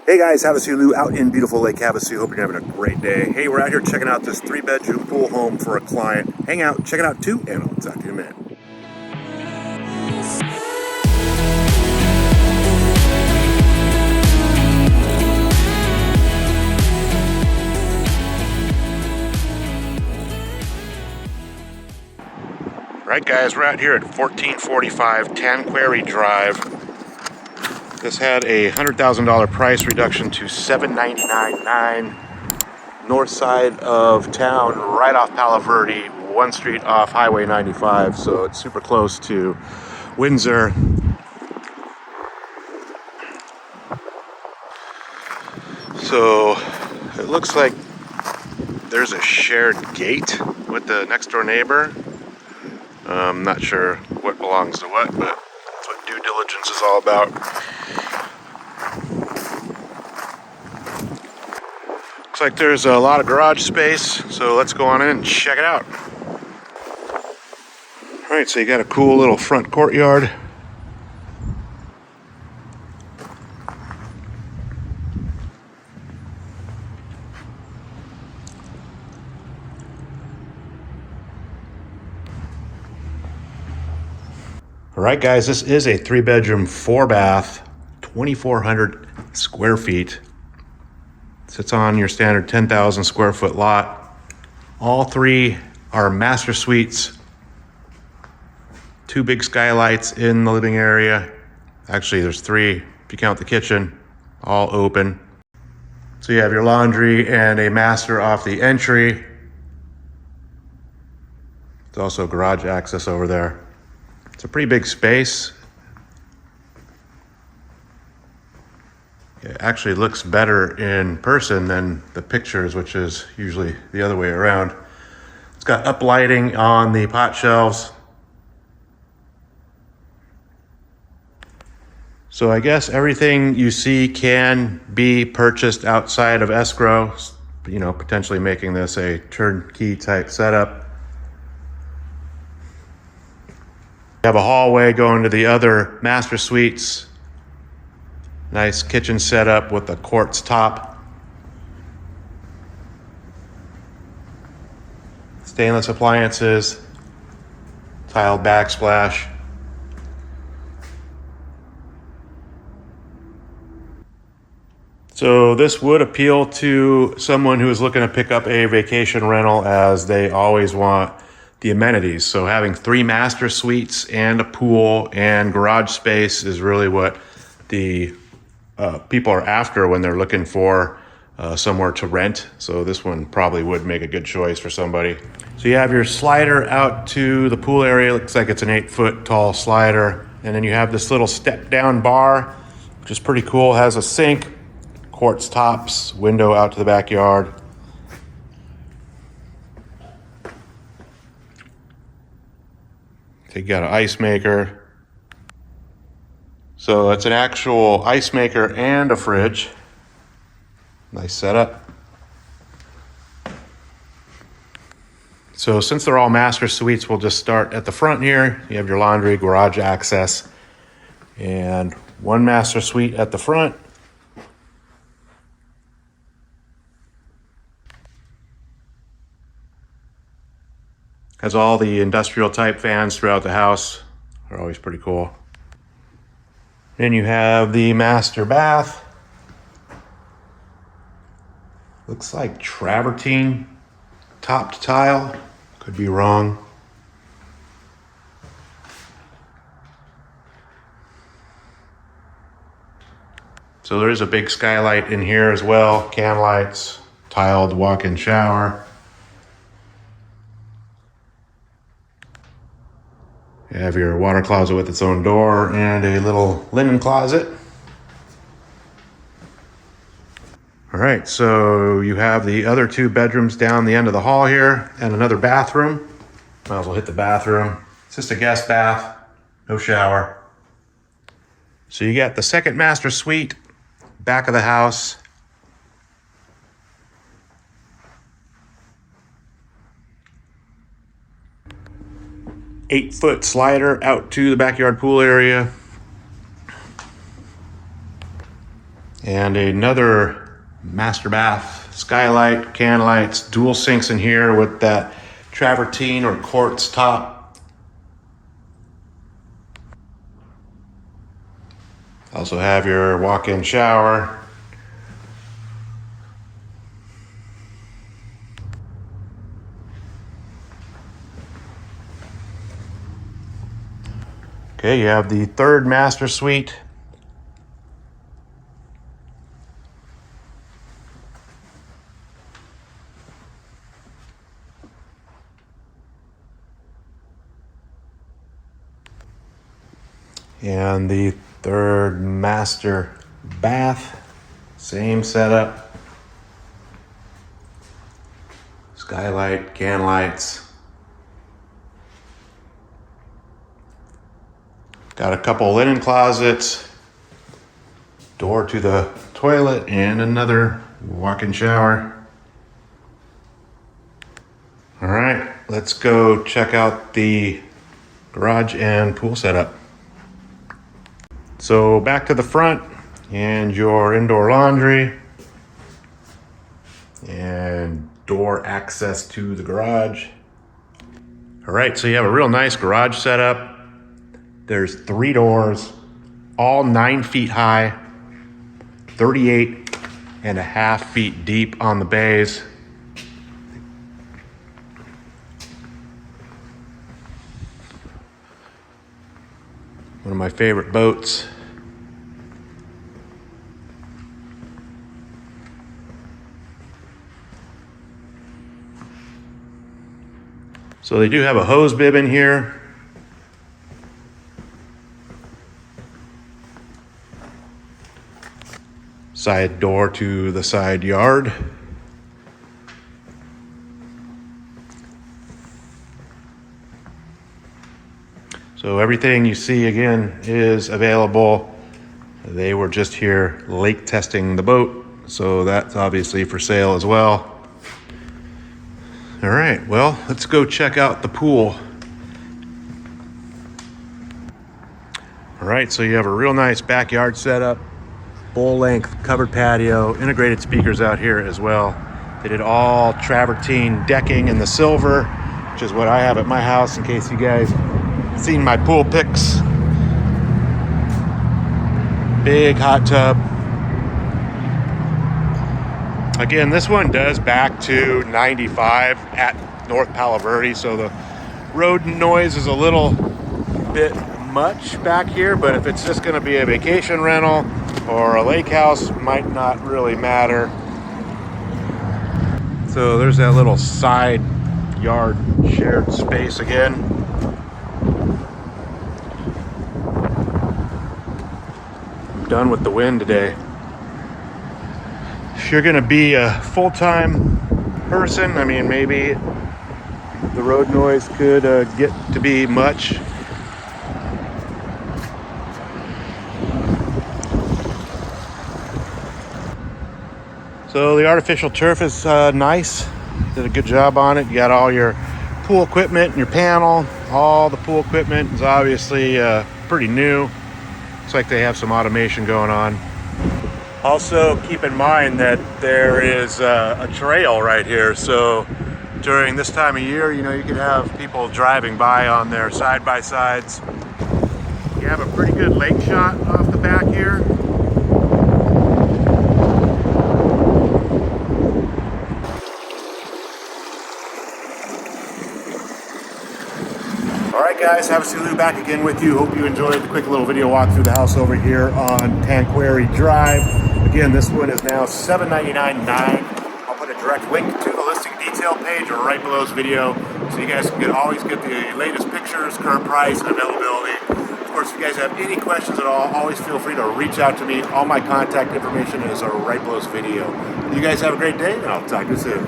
Hey guys, HavasuLew out in beautiful Lake Havasu. Hope you're having a great day. Hey, we're out here checking out this 3-bedroom pool home for a client. Hang out, check it out too, and I'll talk to you in a minute. All right guys, we're out here at 1445 Tanqueray Drive. This had a $100,000 price reduction to $799.9. North side of town, right off Palo Verde, one street off Highway 95, so it's super close to Windsor. So it looks like there's a shared gate with the next door neighbor. I'm not sure what belongs to what, but that's what due diligence is all about. Looks like there's a lot of garage space, so let's go on in and check it out. Alright, so you got a cool little front courtyard. Alright guys, this is a 3-bedroom, 4-bath, 2,400 square feet. Sits on your standard 10,000 square foot lot. All 3 are master suites. 2 big skylights in the living area. Actually, there's 3 if you count the kitchen, all open. So you have your laundry and a master off the entry. There's also garage access over there. It's a pretty big space. It actually looks better in person than the pictures, which is usually the other way around. It's got uplighting on the pot shelves. So I guess everything you see can be purchased outside of escrow, you know, potentially making this a turnkey type setup. You have a hallway going to the other master suites. Nice kitchen setup with a quartz top. Stainless appliances. Tiled backsplash. So this would appeal to someone who is looking to pick up a vacation rental, as they always want the amenities. So having 3 master suites and a pool and garage space is really what the people are after when they're looking for somewhere to rent. So this one probably would make a good choice for somebody. So you have your slider out to the pool area. Looks like it's an 8-foot tall slider. And then you have this little step down bar, which is pretty cool. It has a sink, quartz tops, window out to the backyard. So you got an ice maker. So it's an actual ice maker and a fridge. Nice setup. So since they're all master suites, we'll just start at the front here. You have your laundry, garage access, and 1 master suite at the front. Has all the industrial type fans throughout the house. They're always pretty cool. Then you have the master bath. Looks like travertine topped tile. Could be wrong. So there is a big skylight in here as well. Can lights, tiled walk-in shower. You have your water closet with its own door and a little linen closet. All right, so you have the other 2 bedrooms down the end of the hall here and another bathroom. Might as well hit the bathroom. It's just a guest bath, no shower. So you got the 2nd master suite, back of the house. Eight-foot slider out to the backyard pool area. And another master bath, skylight, can lights, dual sinks in here with that travertine or quartz top. Also have your walk-in shower. Okay, you have the third master suite. And the third master bath, same setup. Skylight, can lights. Got a couple linen closets, door to the toilet, and another walk-in shower. All right, let's go check out the garage and pool setup. So back to the front and your indoor laundry and door access to the garage. All right, so you have a real nice garage setup. There's 3 doors, all 9 feet high, 38.5 feet deep on the bays. One of my favorite boats. So they do have a hose bib in here. Side door to the side yard. So everything you see again is available. They were just here lake testing the boat, so that's obviously for sale as well. All right, well, let's go check out the pool. All right, so you have a real nice backyard setup, full length covered patio, integrated speakers out here as well. They did all travertine decking in the silver, which is what I have at my house in case you guys seen my pool pics. Big hot tub. Again, this one does back to 95 at North Palo Verde, so the road noise is a little bit much back here, but if it's just going to be a vacation rental or a lake house, might not really matter. So there's that little side yard shared space again. Done with the wind today. If you're gonna be a full-time person, I mean, maybe the road noise could get to be much. So the artificial turf is nice. Did a good job on it. You got all your pool equipment and your panel. All the pool equipment is obviously pretty new. Looks like they have some automation going on. Also, keep in mind that there is a trail right here. So during this time of year, you know, you could have people driving by on their side-by-sides. You have a pretty good lake shot off the back here. Alright guys, HavasuLew back again with you. Hope you enjoyed the quick little video walk through the house over here on Tanqueray Drive. Again, this one is now $799.9. I'll put a direct link to the listing detail page right below this video, so you guys can always get the latest pictures, current price, and availability. Of course, if you guys have any questions at all, always feel free to reach out to me. All my contact information is right below this video. You guys have a great day, and I'll talk to you soon.